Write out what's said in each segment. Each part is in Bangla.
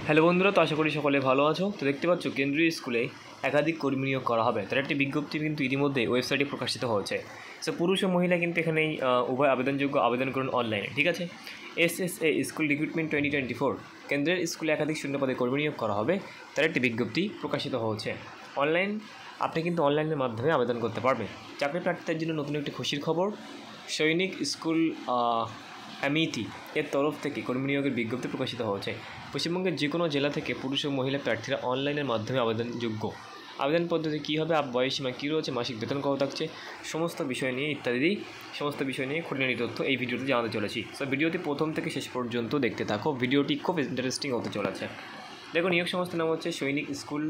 হ্যালো বন্ধুরা, তো আশা করি সকলে ভালো আছো। তো দেখতে পাচ্ছ কেন্দ্রীয় স্কুলে একাধিক কর্মী নিয়োগ করা হবে, তার একটি বিজ্ঞপ্তি কিন্তু ইতিমধ্যে ওয়েবসাইটে প্রকাশিত হয়েছে। সো পুরুষ ও মহিলা কিন্তু এখানেই উভয় আবেদনযোগ্য, আবেদন করুন অনলাইনে। ঠিক আছে, SSA স্কুল রিক্রুটমেন্ট 2024 কেন্দ্রের স্কুলে একাধিক শূন্যপদে কর্মী নিয়োগ করা হবে, তার একটি বিজ্ঞপ্তি প্রকাশিত হয়েছে। আপনি কিন্তু অনলাইনের মাধ্যমে আবেদন করতে পারবেন। চাকরি প্রার্থীদের জন্য নতুন একটি খুশির খবর, সৈনিক স্কুল অ্যামিতি এর তরফ থেকে কর্মী নিয়োগের বিজ্ঞপ্তি প্রকাশিত হয়েছে। পশ্চিমবঙ্গের যে কোনো জেলা থেকে পুরুষ ও মহিলা প্রার্থীরা অনলাইনের মাধ্যমে আবেদনযোগ্য। আবেদন পদ্ধতি কী হবে, বয়সীমা কী রয়েছে, মাসিক বেতন কত থাকছে, সমস্ত বিষয় নিয়ে সমস্ত বিষয় নিয়ে খুঁটিনাটি তথ্য এই ভিডিওতে জানাতে চলেছি। সো ভিডিওটি প্রথম থেকে শেষ পর্যন্ত দেখতে থাকো, ভিডিওটি খুব ইন্টারেস্টিং হতে চলেছে। দেখো, নিয়োগ সংস্থার নাম হচ্ছে সৈনিক স্কুল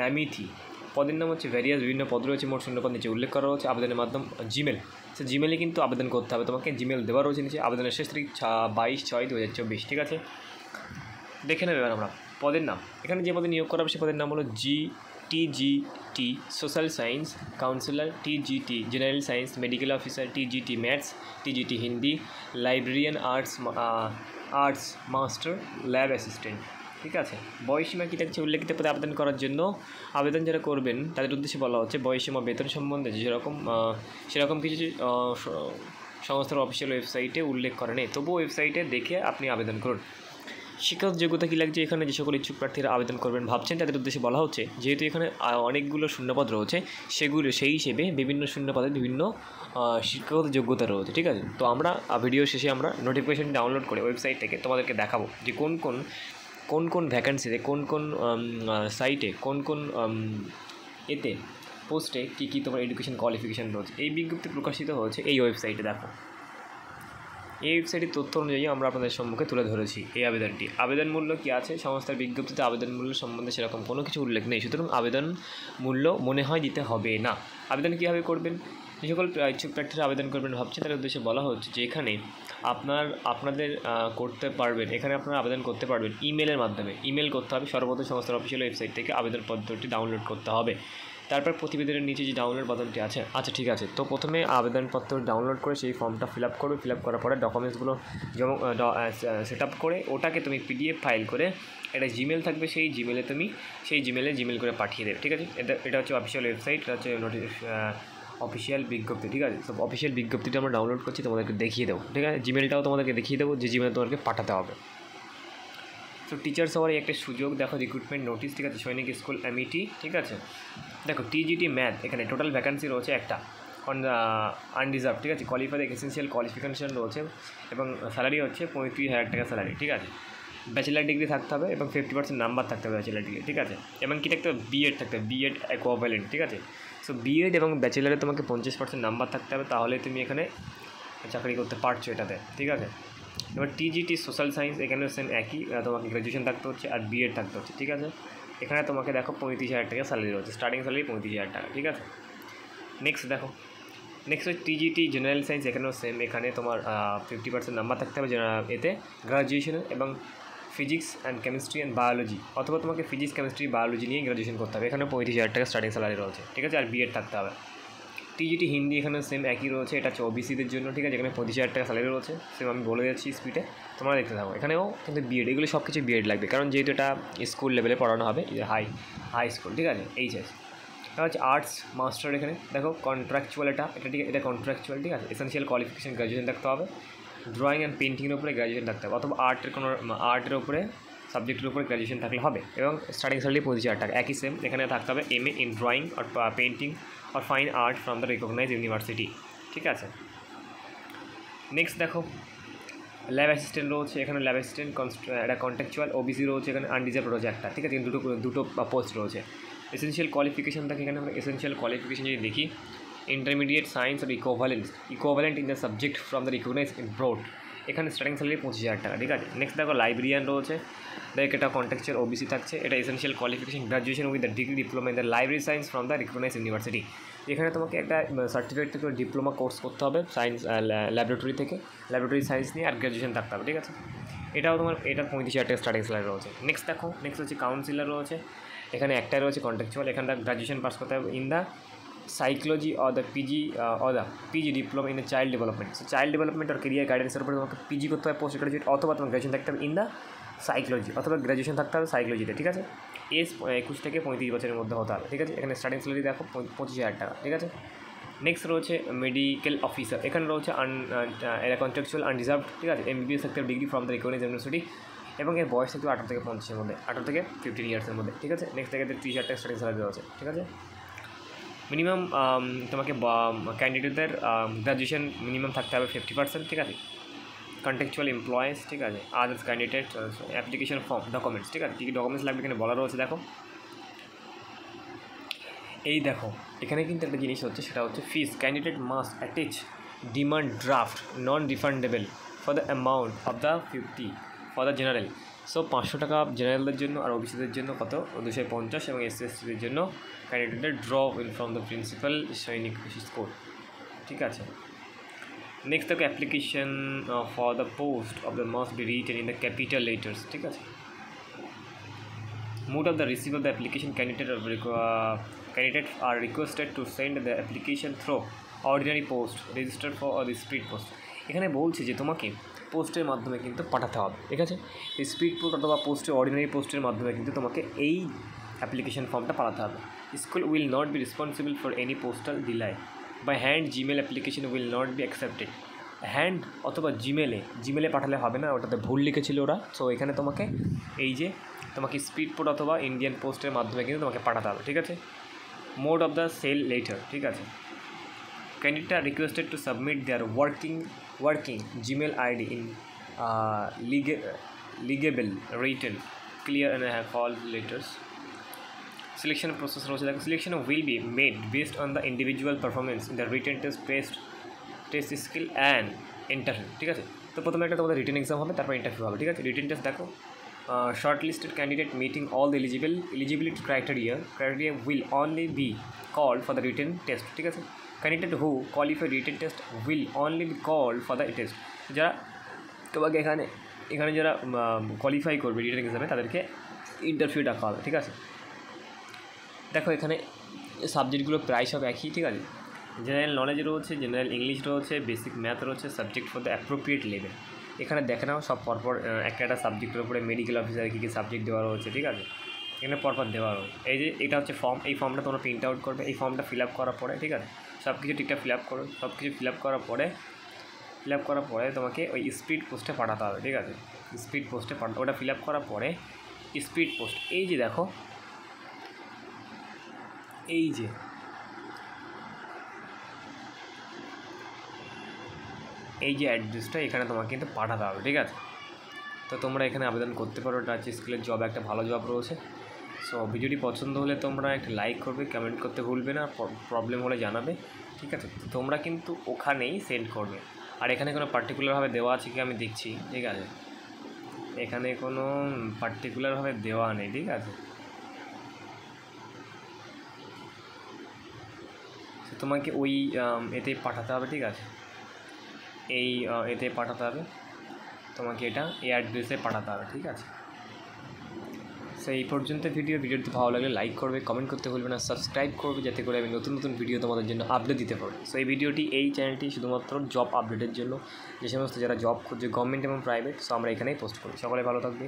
অ্যামিথি। পদের নাম হচ্ছে ভ্যারিয়াস, বিভিন্ন পদ রয়েছে, মোট শূন্যপদ নিচে উল্লেখ করা রয়েছে। আবেদনের মাধ্যম জিমেল, সে জিমেলে কিন্তু আবেদন করতে হবে তোমাকে, জিমেল দেওয়া রয়েছে নিচে। আবেদনের শেষ তারিখ 22/6/2024। ঠিক আছে, দেখে নেবে এবার আমরা পদের নাম। এখানে যে পদে নিয়োগ করা হবে সে পদের নাম হলো TGT social science councillor, TGT general science medical officer, TGT maths, TGT Hindi, librarian arts master, lab assistant. ঠিক আছে, বয়সীমা কী থাকছে, উল্লেখিত পদে আবেদন করার জন্য আবেদন যারা করবেন তাদের উদ্দেশ্যে বলা হচ্ছে বয়সীমা বেতন সম্বন্ধে সেরকম কিছু সংস্থার অফিসিয়াল ওয়েবসাইটে উল্লেখ করা নেই, তবুও ওয়েবসাইটে দেখে আপনি আবেদন করুন। শিক্ষাগত যোগ্যতা কী লাগছে, এখানে যে সকল ইচ্ছুক প্রার্থীরা আবেদন করবেন ভাবছেন তাদের উদ্দেশ্যে বলা হচ্ছে, যেহেতু এখানে অনেকগুলো শূন্যপদ রয়েছে, সেই হিসেবে বিভিন্ন শূন্যপদের বিভিন্ন শিক্ষাগত যোগ্যতা রয়েছে। ঠিক আছে, তো আমরা ভিডিও শেষে আমরা নোটিফিকেশন ডাউনলোড করে ওয়েবসাইট থেকে তোমাদেরকে দেখাবো যে কোন কোন ভ্যাকান্সিতে, কোন সাইটে, কোন এতে পোস্টে কী তোমার এডুকেশন কোয়ালিফিকেশান রয়েছে। এই বিজ্ঞপ্তি প্রকাশিত হয়েছে এই ওয়েবসাইটে। দেখো, এই ওয়েবসাইটের তথ্য অনুযায়ী আমরা আপনাদের সম্মুখে তুলে ধরেছি এই আবেদনটি। আবেদন মূল্য কী আছে, সংস্থার বিজ্ঞপ্তিতে আবেদন মূল্য সম্বন্ধে সেরকম কোনো কিছু উল্লেখ নেই, সুতরাং আবেদন মূল্য মনে হয় দিতে হবে না। আবেদন কীভাবে করবেন, যে সকল ইচ্ছুক প্রার্থীরা আবেদন করবেন ভাবছে তাদের উদ্দেশ্যে বলা হচ্ছে যে এখানে আপনাদের করতে পারবেন, এখানে আপনারা আবেদন করতে পারবেন ইমেলের মাধ্যমে। ইমেল করতে হবে, সর্বপ্রথম সংস্থার অফিসিয়াল ওয়েবসাইট থেকে আবেদনপত্রটি ডাউনলোড করতে হবে। তারপর প্রতিবেদনের নিচে যে ডাউনলোড বাটনটি আছে, আচ্ছা ঠিক আছে, তো প্রথমে আবেদনপত্র ডাউনলোড করে সেই ফর্মটা ফিল আপ করবে। ফিল আপ করার পরে ডকুমেন্টসগুলো সেট আপ করে ওটাকে তুমি PDF ফাইল করে একটা জিমেল থাকবে, সেই জিমেলে জিমেল করে পাঠিয়ে দেবে। ঠিক আছে, এটা হচ্ছে অফিসিয়াল ওয়েবসাইট, এটা হচ্ছে অফিসিয়াল বিজ্ঞপ্তি। ঠিক আছে, সব অফিসিয়াল বিজ্ঞপ্তিটা আমরা ডাউনলোড করছি, তোমাদেরকে দেখিয়ে দেবো। ঠিক আছে, জিমেলটাও তোমাদেরকে দেখিয়ে দেবো যে জিমেলে তোমাদেরকে পাঠাতে হবে। তো টিচার্স হওয়ার একটা সুযোগ, দেখো রিক্রুটমেন্ট নোটিশ। ঠিক আছে, সৈনিক স্কুল অ্যামিটি। ঠিক আছে, দেখো TGT ম্যাথ, এখানে টোটাল ভ্যাকান্সি রয়েছে একটা আনরিজার্ভ। ঠিক আছে, কোয়ালিফাইড এসেন্সিয়াল কোয়ালিফিকেশান রয়েছে এবং স্যালারি হচ্ছে 35,000 টাকা স্যালারি। ঠিক আছে, ব্যাচেলার ডিগ্রি থাকতে হবে এবং 50% নাম্বার থাকতে হবে ব্যাচেলার ডিগ্রি। ঠিক আছে, এবং কী থাকতে হবে, বিএড থাকতে হবে, বিএড ইকুইভ্যালেন্ট। ঠিক আছে, সো বিএড এবং ব্যাচেলারে তোমাকে 50% নাম্বার থাকতে হবে, তাহলে তুমি এখানে চাকরি করতে পারছো এটাতে। ঠিক আছে, এবার TGT সোশ্যাল সায়েন্স, এখানে সেম একই, তোমাকে গ্র্যাজুয়েশন থাকতে হচ্ছে আর বিএড থাকতে হচ্ছে। ঠিক আছে, এখানে তোমাকে দেখো 35,000 টাকা স্যালারি রয়েছে, স্টার্টিং স্যালারি 35,000 টাকা। ঠিক আছে, নেক্সট হচ্ছে TGT জেনারেল সায়েন্স, এখানেও সেম, এখানে তোমার 50% নাম্বার থাকতে হবে এতে গ্র্যাজুয়েশনে, এবং physics and chemistry and biology, অথবা তোমাকে ফিজিক্স কেমিস্ট্রি বায়োলজি নিয়ে গ্র্যাজুয়েশন করতে হবে, এখানে 35,000 টাকা স্টার্টিং স্যালারি রয়েছে। ঠিক আছে, আর বিএড থাকতে হবে। TGT হিন্দি, এখানে সেম একই রয়েছে, এটা হচ্ছে OBCদের জন্য। ঠিক আছে, এখানে 25,000 টাকা স্যালারি রয়েছে, সেম আমি বলে যাচ্ছি স্পিডে, তোমরা দেখতে থাকো। এখানেও কিন্তু বিএড, এগুলো সব কিছু বিএড লাগবে, কারণ যেহেতু এটা স্কুল লেভেলে পড়ানো হবে, হাই স্কুল। ঠিক আছে, HS। এটা হচ্ছে আর্টস মাস্টার, এখানে দেখো কন্ট্রাকচুয়াল, এটা কন্ট্রাকচুয়াল। ঠিক আছে, এসেন্সিয়াল কোয়ালিফিকেশান গ্র্যাজুয়েশন থাকতে হবে, ড্রয়িং অ্যান্ড পেন্টিংয়ের উপরে গ্র্যাজুয়েশন থাকতে হবে, অথবা আর্টের উপরে সাবজেক্টের উপরে গ্র্যাজুয়েশন থাকলে হবে, এবং স্টার্টিং স্যালারি 25,000 টাকা। একই সেম, এখানে থাকতে হবে MA ইন ড্রয়িং আর পেন্টিং আর fine art from the recognise university. ঠিক আছে, নেক্সট দেখো ল্যাব অ্যাসিস্ট্যান্ট রয়েছে, এখানে ল্যাব অ্যাসিস্ট্যান্ট এটা কন্ট্রাকচুয়াল, OBC রয়েছে, এখানে আনরিজার্ভ রয়েছে একটা। ঠিক আছে, দুটো পোস্ট রয়েছে। এসেন্সিয়াল কোয়ালিফিকেশান থাকে, এখানে আমরা এসেন্সিয়াল কোয়ালিফিকেশান যদি দেখি, ইন্টারমিডিয়েট সায়েন্স আর equivalent in the subject from the recognise in broad, এখানে স্টার্টিং স্যালারি 25,000 টাকা। ঠিক আছে, নেক্সট দেখো লাইব্রেরিয়ান রয়েছে, দেখ এটা কন্ট্রাকচুয়াল OBC থাকছে, এটা essential qualification graduation with the degree diploma in the library science from the recognise university. এখানে তোমাকে একটা সার্টিফিকেট থেকে ডিপ্লোমা কোর্স করতে হবে সায়েন্স ল্যাবরেটরি সায়েন্স নিয়ে, আর গ্র্যাজুয়েশন থাকতে হবে। ঠিক আছে, এটার 35,000 টাকা স্টার্টিং স্যালারি রয়েছে। নেক্সট দেখো, নেক্সট হচ্ছে কাউন্সিলর রয়েছে, এখানে একটাই রয়েছে কন্ট্রাকচুয়াল, এখানটা গ্র্যাজুয়েশন পাস করতে হবে in the psychology or the PG diploma in the child development. So child development আর কেরিয়ার গাইডেন্সের উপরে তোমাকে PG করতে হবে পোস্ট গ্রাজুয়েট, অথবা তোমার গ্র্যাজুয়েশন থাকতে হবে ইন দ্য সাইকোলজি অথবা গ্র্যাজুয়েশন থাকতে হবে সাইকোলজিতে, ঠিক আছে। এজ 21 থেকে 35 বছরের মধ্যে হতে হবে, ঠিক আছে। এখানে স্টার্টিং স্যালারি দেখো 25,000 টাকা, ঠিক আছে। নেক্সট রয়েছে মেডিকেল অফিসার, এখানে রয়েছে এরা কন্ট্রাকচুয়াল আনরিজার্ভড, ঠিক আছে। MBBS থাকতে হবে degree from the recognised university, এবং এর বয়স থাকবে 18 থেকে 25-এর মধ্যে, 18 থেকে 15 ইয়ার্সের মধ্যে, ঠিক আছে। নেক্সট থেকে 30,000 টাকা স্টার্টিং স্যালারি দেওয়া আছে, ঠিক আছে। মিনিমাম তোমাকে ক্যান্ডিডেটদের গ্র্যাজুয়েশন মিনিমাম থাকতে হবে 50%, ঠিক আছে। কন্ট্রাকচুয়াল এমপ্লয়েজ, ঠিক আছে। Others candidate application form documents, ঠিক আছে। কী কী ডকুমেন্টস লাগবে এখানে বলা রয়েছে দেখো। এই দেখো এখানে কিন্তু একটা জিনিস হচ্ছে, সেটা হচ্ছে fees. Candidate must attach demand draft non refundable for the amount of the 50 for the general. So 500 টাকা জেনারেলদের জন্য, আর ওবিসিদের জন্য কত 250, এবং SC/STদের জন্য ক্যান্ডিডেটদের draw will from the principal Sainik school, ঠিক আছে। নেক্সট দেখো application for the post of the must be written in the capital letters, ঠিক আছে। Mode of the receipt of the application, candidates are requested to send the application through ordinary post, registered for or the speed post. এখানে বলছে যে তোমাকে পোস্টের মাধ্যমে কিন্তু পাঠাতে হবে, ঠিক আছে। স্পিড পোস্ট অথবা অর্ডিনারি পোস্টের মাধ্যমে কিন্তু তোমাকে এই অ্যাপ্লিকেশন ফর্মটা পাঠাতে হবে। School will not be responsible for any postal delay by hand. Gmail application will not be accepted. Hand অথবা জিমেলে পাঠালে হবে না, ওটাতে ভুল লিখেছিল ওরা। সো এখানে তোমাকে এই যে তোমাকে স্পিড পোস্ট অথবা ইন্ডিয়ান পোস্টের মাধ্যমে কিন্তু তোমাকে পাঠাতে হবে, ঠিক আছে। Mode of the cell letter, ঠিক আছে। Candidate are requested to submit their working Gmail ID in legible written clear and call letters. Selection process রয়েছে দেখো। Selection will be made based on the individual performance in the written test skill and interview, ঠিক আছে। তো প্রথমে একটা তোমাদের রিটেন এক্সাম হবে, তারপর ইন্টারভিউ হবে, ঠিক আছে। রিটেন টেস্ট দেখো। Shortlisted candidate meeting all the eligibility criteria will only be called for the written test, ঠিক আছে। Candidate who qualify written test will only be called for the test. যারা তোমাকে এখানে যারা কোয়ালিফাই করবে রিটেন এক্সামে তাদেরকে ইন্টারভিউ ডাকা হবে, ঠিক আছে। দেখো এখানে সাবজেক্টগুলো প্রায় সব একই, ঠিক আছে। জেনারেল নলেজ রয়েছে, জেনারেল ইংলিশ রয়েছে, বেসিক ম্যাথ রয়েছে, subject for the appropriate level. এখানে দেখে নাও সব পরপর একটা সাবজেক্টের উপরে মেডিকেল অফিসার কী কী সাবজেক্ট দেওয়া রয়েছে, ঠিক আছে। এখানে পরপর দেওয়া রয়েছে। এই যে এটা হচ্ছে ফর্ম, এই ফর্মটা তোমরা প্রিন্ট আউট করবে। এই ফর্মটা ফিল আপ করার পরে, ঠিক আছে, সব কিছু ঠিকঠাক ফিল আপ করো। সব কিছু ফিল আপ করার পরে তোমাকে ওই স্পিড পোস্টে পাঠাতে হবে, ঠিক আছে। স্পিড পোস্টে ওটা ফিল আপ করার পরে স্পিড পোস্ট, এই যে দেখো এই যে অ্যাড্রেসটা এখানে তোমাকে কিন্তু পাঠাতে হবে, ঠিক আছে। তো তোমরা এখানে আবেদন করতে পারো। টাচ স্কিলের জব একটা ভালো জব রয়েছে। সো ভিডিওটি পছন্দ হলে তোমরা একটা লাইক করবে, কমেন্ট করতে ভুলবে না, প্রবলেম হলে জানাবে, ঠিক আছে। তোমরা কিন্তু ওখানেই সেন্ড করবে। আর এখানে কোনো পার্টিকুলারভাবে দেওয়া আছে কি আমি দেখছি, ঠিক আছে। এখানে কোনো পার্টিকুলারভাবে দেওয়া নেই, ঠিক আছে। তোমাকে ওই এতেই পাঠাতে হবে, ঠিক আছে। এই এতে পাঠাতে হবে তোমাকে, এটা এই অ্যাড্রেসে পাঠাতে হবে, ঠিক আছে। সো এই পর্যন্ত ভিডিওটি ভালো লাগলে লাইক করবে, কমেন্ট করতে ভুলবে না, সাবস্ক্রাইব করবে, যাতে করে আমি নতুন ভিডিও তোমাদের জন্য আপডেট দিতে পারি। সো এই চ্যানেলটি শুধুমাত্র জব আপডেটের জন্য, যে সমস্ত যারা জব করছে গভর্নমেন্ট এবং প্রাইভেট, সো আমরা এখানেই পোস্ট করি। সকলে ভালো থাকবে।